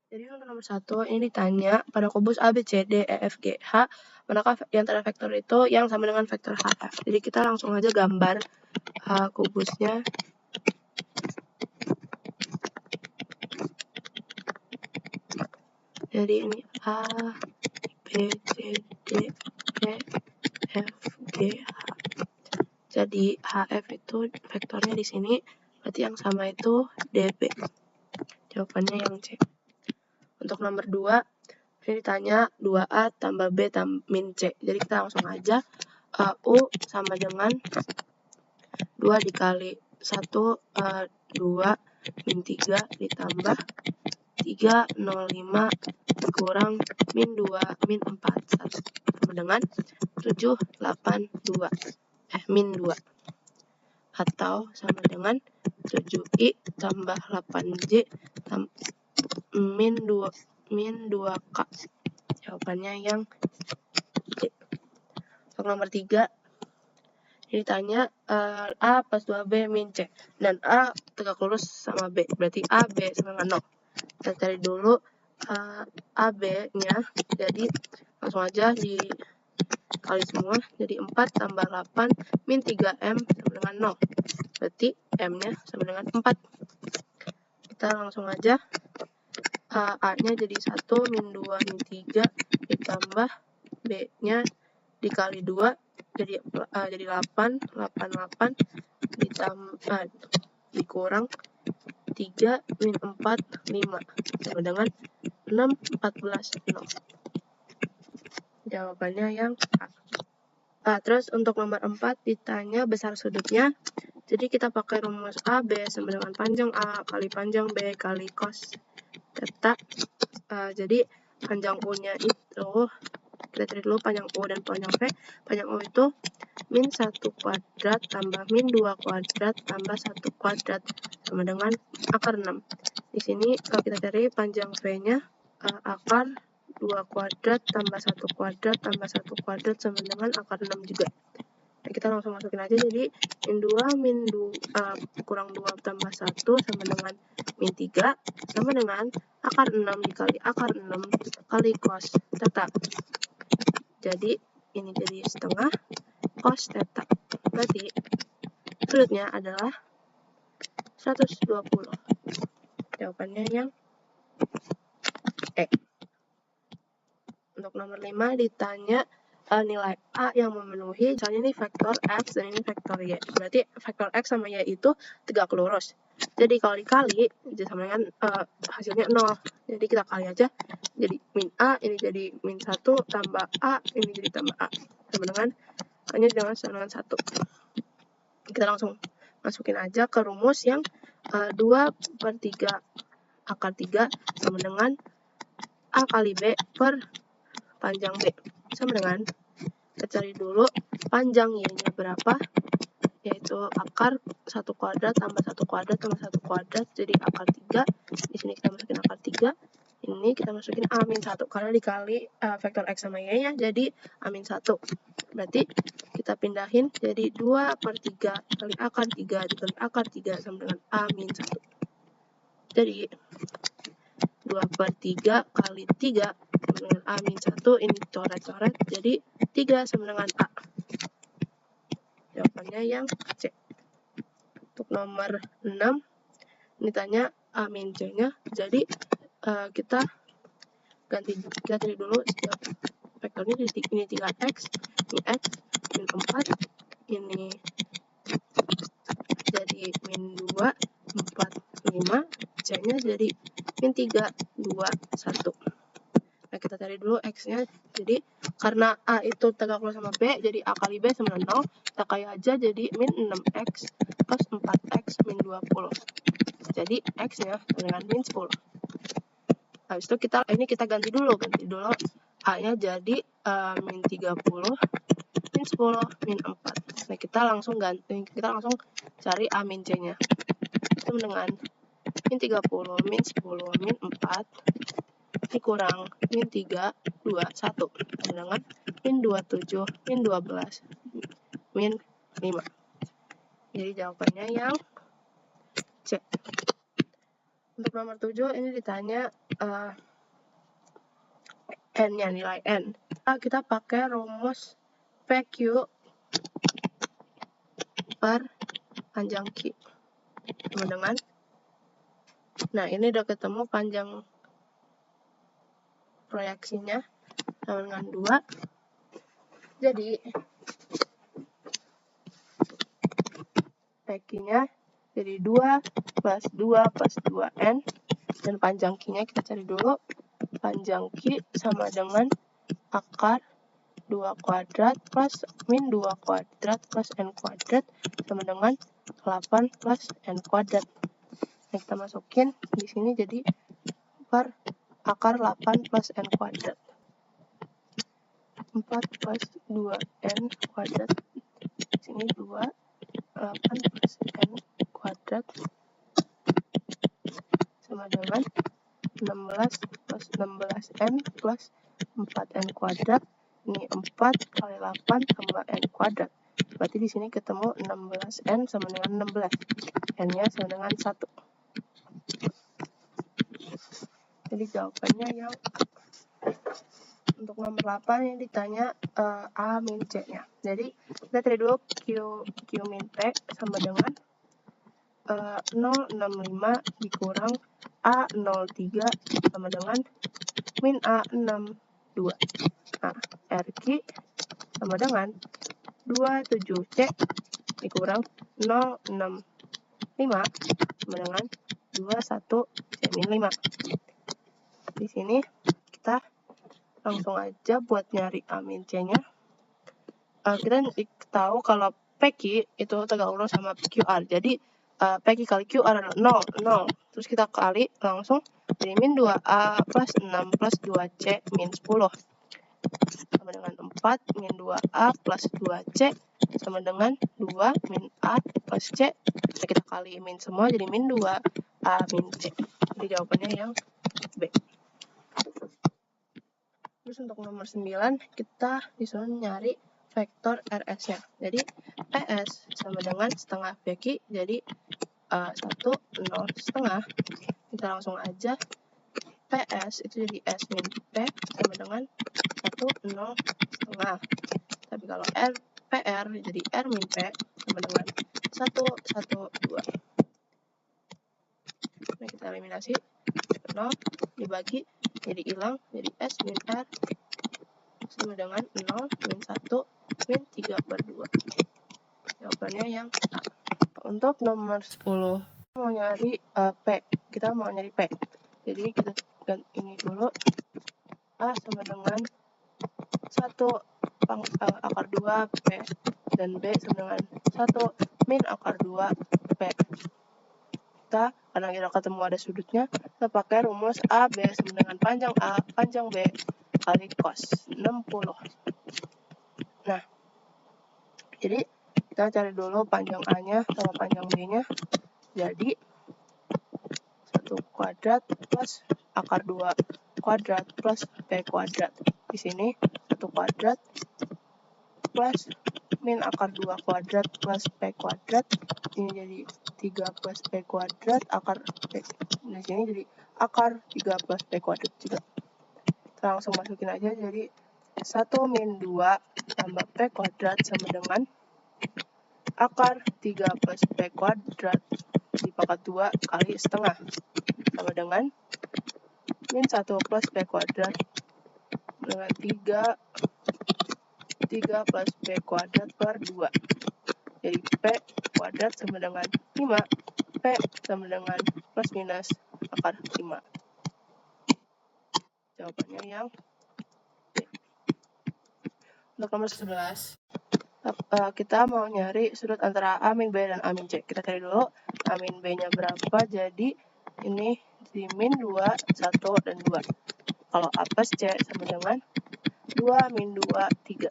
Jadi untuk nomor 1 ini ditanya pada kubus A, B, C, D, E, F, G, H, manakah yang antara vektor itu yang sama dengan vektor HF. Jadi kita langsung aja gambar kubusnya. Jadi ini A, B, C, D, E, F, G, H. Jadi HF itu vektornya di sini, berarti yang sama itu DB. Jawabannya yang C. Untuk nomor 2, ini ditanya 2A tambah B min C. Jadi kita langsung aja U sama dengan 2 dikali 1, 2 min 3 ditambah 305 kurang min 2 min 4 sama dengan 782 min 2 atau sama dengan 7i tambah 8j min 2k. Jawabannya yang C. Untuk nomor 3 ini ditanya A plus 2B min C. Dan A tegak lurus sama B. Berarti A, B sama dengan 0. Kita cari dulu AB-nya. Jadi langsung aja dikali semua. Jadi 4 tambah 8 min 3M sama dengan 0. Berarti M-nya sama dengan 4. Kita langsung aja A-nya jadi 1 min 2 min 3 ditambah B-nya dikali 2 jadi 8 ditambah dikurang 3 min 4 5 sama dengan 6 14 0. Jawabannya yang A. Terus untuk nomor 4 ditanya besar sudutnya. Jadi kita pakai rumus AB sama dengan panjang A kali panjang B kali cos theta. Jadi panjang U-nya itu kita cari dulu panjang U dan panjang V. Panjang U itu min 1 kuadrat tambah min 2 kuadrat tambah 1 kuadrat sama dengan akar 6. Di sini kalau kita cari panjang V-nya akar 2 kuadrat tambah 1 kuadrat tambah 1 kuadrat sama dengan akar 6 juga. Nah, kita langsung masukin aja. Jadi min 2 kurang 2 tambah 1 sama dengan min 3 sama dengan akar 6 dikali akar 6 kali cos theta. Jadi ini jadi setengah cos theta. Berarti sudutnya adalah 120. Jawabannya yang E. Untuk nomor 5 ditanya nilai A yang memenuhi, misalnya ini vektor X dan ini vektor Y. Berarti vektor X sama Y itu tegak lurus. Jadi kalau dikali, sama dengan hasilnya 0. Jadi kita kali aja. Jadi min A, ini jadi min 1, tambah A, ini jadi tambah A. Sama dengan, hanya dengan 1. Kita langsung masukin aja ke rumus yang 2/3 akar 3 sama dengan A kali B per panjang B. Sama dengan, kita cari dulu panjang Y-nya berapa, yaitu akar 1 kuadrat tambah 1 kuadrat tambah 1 kuadrat, jadi akar 3. Di sini kita masukin akar 3. Ini kita masukin A-1, karena dikali vektor X sama Y-nya, jadi A-1. Berarti kita pindahin jadi 2/3 kali akar 3 dikali akar 3 sama dengan A-1. Jadi 2/3 kali 3 sama dengan A-1, ini coret-coret, jadi 3 sama dengan A. Jawabannya yang C. Untuk nomor 6, ini tanya A-C-nya, jadi kita cari dulu setiap vektornya. Ini 3X, ini X, min 4, ini jadi min 2, 4, 5, C-nya jadi min 3, 2, 1. Nah, kita cari dulu X-nya. Jadi, karena A itu tegak lurus sama B, jadi A kali B sama 0. Kita kali aja jadi min 6X plus 4X min 20. Jadi, X-nya dengan min 10. Habis itu kita ganti dulu A-nya jadi min 30, min 10, min 4. Nah, kita langsung cari A-C-nya. Itu dengan min 30, min 10, min 4, dikurang min 3, 2, 1. Dengan min 27, min 12, min 5. Jadi jawabannya yang C. Untuk nomor 7 ini ditanya n-nya, nilai n. Kita pakai rumus PQ per panjang Q sama dengan, nah ini udah ketemu panjang proyeksinya sama dengan 2. Jadi PQ-nya jadi 2 plus 2 plus 2n, dan panjang Q-nya kita cari dulu. Panjang Q sama dengan akar 2 kuadrat plus min 2 kuadrat plus n kuadrat sama dengan 8 plus n kuadrat. Nah, kita masukin di sini jadi per akar 8 plus n kuadrat. 4 plus 2n kuadrat. Di sini 2, 8 plus n kuadrat sama dengan 16 plus 16n plus 4n kuadrat. Ini 4 kali 8 tambah n kuadrat. Berarti di sini ketemu 16n sama dengan 16. N-nya sama dengan 1. Jadi jawabannya yang untuk nomor 8 yang ditanya A min C-nya. Jadi kita cari dulu Q min P sama dengan 065 dikurang A03 sama dengan min A62. Nah, RQ sama dengan 27C dikurang 065 sama dengan 21C min 5. Di sini kita langsung aja buat nyari A min C-nya. Kita tahu kalau PQ itu tegak lurus sama QR. Jadi PQ kali QR adalah 0. Terus kita kali langsung jadi min 2A plus 6 plus 2C min 10. Sama dengan 4 min 2A plus 2C sama dengan 2 min A plus C. Nah, kita kali min semua jadi min 2A min C. Jadi jawabannya yang B. Terus untuk nomor 9 kita disuruh nyari vektor RS-nya. Jadi PS sama dengan setengah PQ, jadi 1, 0, setengah. Kita langsung aja PS itu jadi S min P sama dengan 1, 0, setengah. Tapi kalau PR jadi R min P sama dengan 1, 1, 2. Nah, kita eliminasi 0 dibagi jadi hilang, jadi S min R sama dengan 0 min 1 min 3/2. Jawabannya yang A. Untuk nomor 10 mau nyari P, kita mau nyari P. Jadi kita ganti ini dulu. A sama dengan 1 akar 2 P dan B sama dengan 1 min akar 2 P. Kita, karena kita ketemu ada sudutnya, kita pakai rumus AB sama dengan panjang A, panjang B kali cos 60. Nah, jadi kita cari dulu panjang A-nya sama panjang B-nya. Jadi 1 kuadrat plus akar 2 kuadrat plus P kuadrat. Di sini 1 kuadrat plus min akar 2 kuadrat plus P kuadrat. Ini jadi 3 plus P kuadrat akar P. Di sini jadi akar 3 plus P kuadrat juga. Kita langsung masukin aja, jadi 1 min 2 tambah P kuadrat sama dengan akar 3 plus P kuadrat dipangkat 2 kali setengah sama dengan min 1 plus P kuadrat dengan 3 plus P kuadrat per 2. Jadi P kuadrat sama dengan 5, P sama dengan plus minus akar 5. Jawabannya yang B. Untuk nomor 11, kita mau nyari sudut antara A min B dan A min C. Kita cari dulu A min B-nya berapa. Jadi ini di min 2, 1, dan 2. Kalau A plus C sama dengan 2 min 2, 3.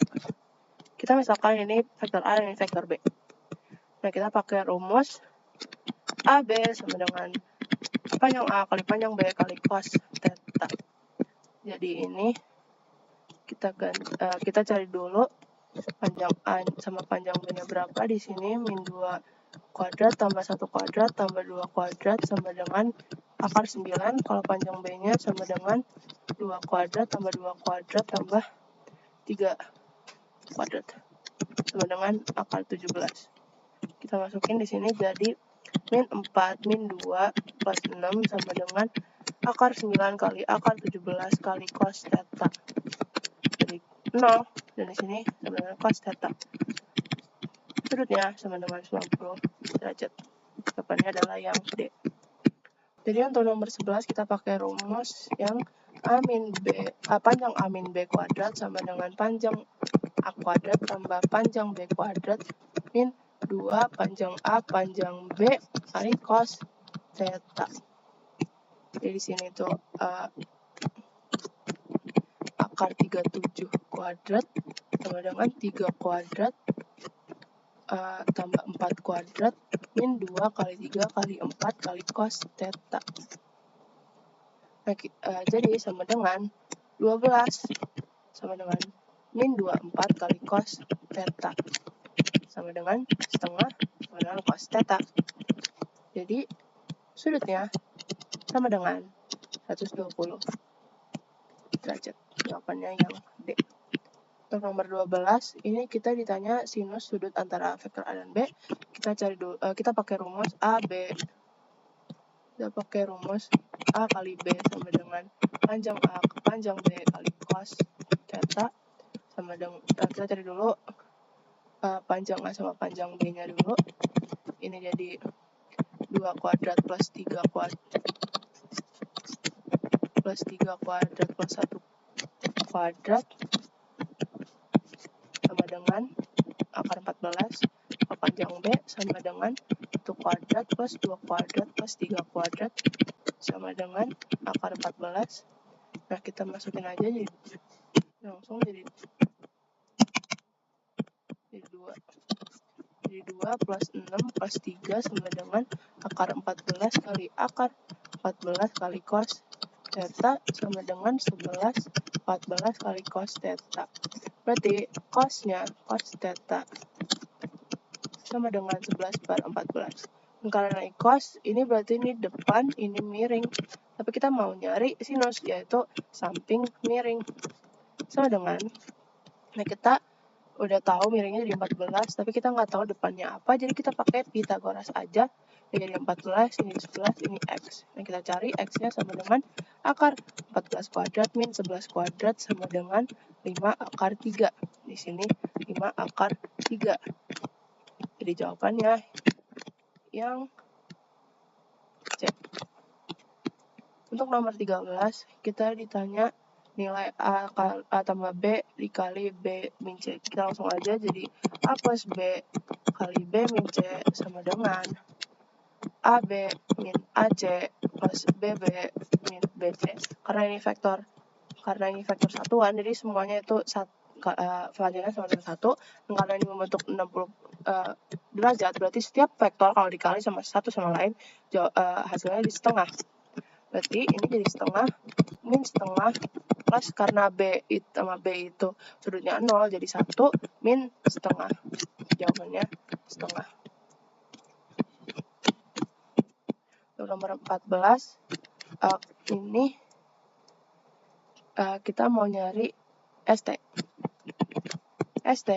Kita misalkan ini vektor A dan ini vektor B. Nah, kita pakai rumus AB sama dengan panjang A kali panjang B kali cos theta. Jadi ini kita cari dulu panjang A sama panjang B-nya berapa. Di sini min 2 kuadrat tambah 1 kuadrat tambah 2 kuadrat sama dengan akar 9, kalau panjang B-nya sama dengan 2 kuadrat tambah 2 kuadrat tambah 3 kuadrat sama dengan akar 17. Kita masukin di sini jadi min 4 min 2 plus 6 sama dengan akar 9 kali akar 17 kali cos theta. Jadi 0, dan di sini sama dengan cos theta. Sudutnya sama dengan 90 derajat. Jawabannya adalah yang D. Jadi untuk nomor 11 kita pakai rumus yang panjang A min B kuadrat sama dengan panjang A kuadrat tambah panjang B kuadrat min 2 panjang A panjang B kali cos theta. Jadi di sini tuh akar 37 kuadrat sama dengan 3 kuadrat tambah 4 kuadrat min 2 kali 3 kali 4 kali cos theta. Nah, jadi sama dengan 12 sama dengan min 24 kali cos theta sama dengan setengah sama dengan cos theta. Jadi sudutnya sama dengan 120 derajat. Jawabannya yang D. Untuk nomor 12, ini kita ditanya sinus sudut antara vektor A dan B. Kita cari dulu, kita pakai rumus A, B. Kita pakai rumus A kali B sama dengan panjang A ke panjang B kali cos theta sama dengan, kita cari dulu panjang A sama panjang B-nya dulu. Ini jadi 2 kuadrat plus 3 kuadrat plus 3 kuadrat plus 1 kuadrat sama dengan akar 14, panjang B sama dengan 1 kuadrat plus 2 kuadrat plus 3 kuadrat sama dengan akar 14. Nah, kita masukin aja jadi langsung jadi 2. Jadi 2 plus 6 plus 3 sama dengan akar 14 kali akar 14 kali cos theta sama dengan 11 14 kali cos theta. Berarti cosnya cos theta sama dengan 11 per 14. Dan karena cos, ini berarti ini depan, ini miring. Tapi kita mau nyari sinus, yaitu samping miring. Sama dengan, nah kita udah tahu miringnya jadi 14, tapi kita nggak tahu depannya apa, jadi kita pakai Pythagoras aja. Jadi 14, ini 11, ini X. Nah, kita cari X-nya sama dengan akar 14 kuadrat min 11 kuadrat sama dengan 5 akar 3. Di sini 5 akar 3. Jadi jawabannya yang C. Untuk nomor 13, kita ditanya nilai A tambah B dikali B min C. Kita langsung aja, jadi A plus B kali B min C sama dengan AB min AC plus BB min BC. Karena ini vektor satuan, jadi semuanya itu variannya sama dengan 1. Dan karena ini membentuk 60 derajat, berarti setiap vektor kalau dikali sama satu sama lain, hasilnya di setengah. Berarti ini jadi setengah min setengah plus karena B sama B itu sudutnya 0, jadi 1 min setengah. Jawabannya setengah. Untuk nomor 14, ini kita mau nyari ST. ST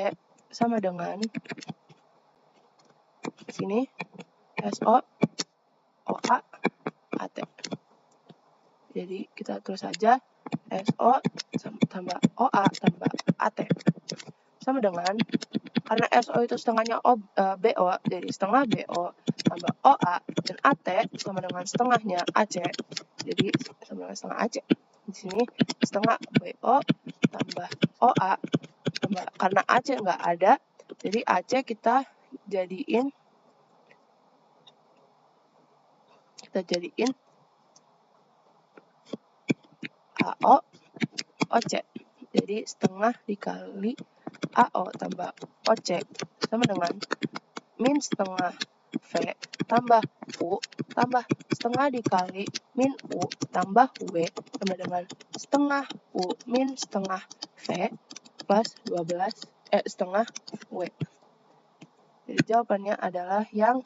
sama dengan sini SO, OA, AT. Jadi kita tulis saja SO tambah OA tambah AT sama dengan, karena SO itu setengahnya BO, jadi setengah BO tambah OA, dan AT sama dengan setengahnya AC, jadi sama dengan setengah AC. Di sini setengah BO tambah OA tambah, karena AC nggak ada, jadi AC kita jadiin AO OC. Jadi setengah dikali AO tambah OC sama dengan min setengah V tambah U tambah setengah dikali min U tambah W sama dengan setengah U min setengah V plus 12 setengah W. Jadi jawabannya adalah yang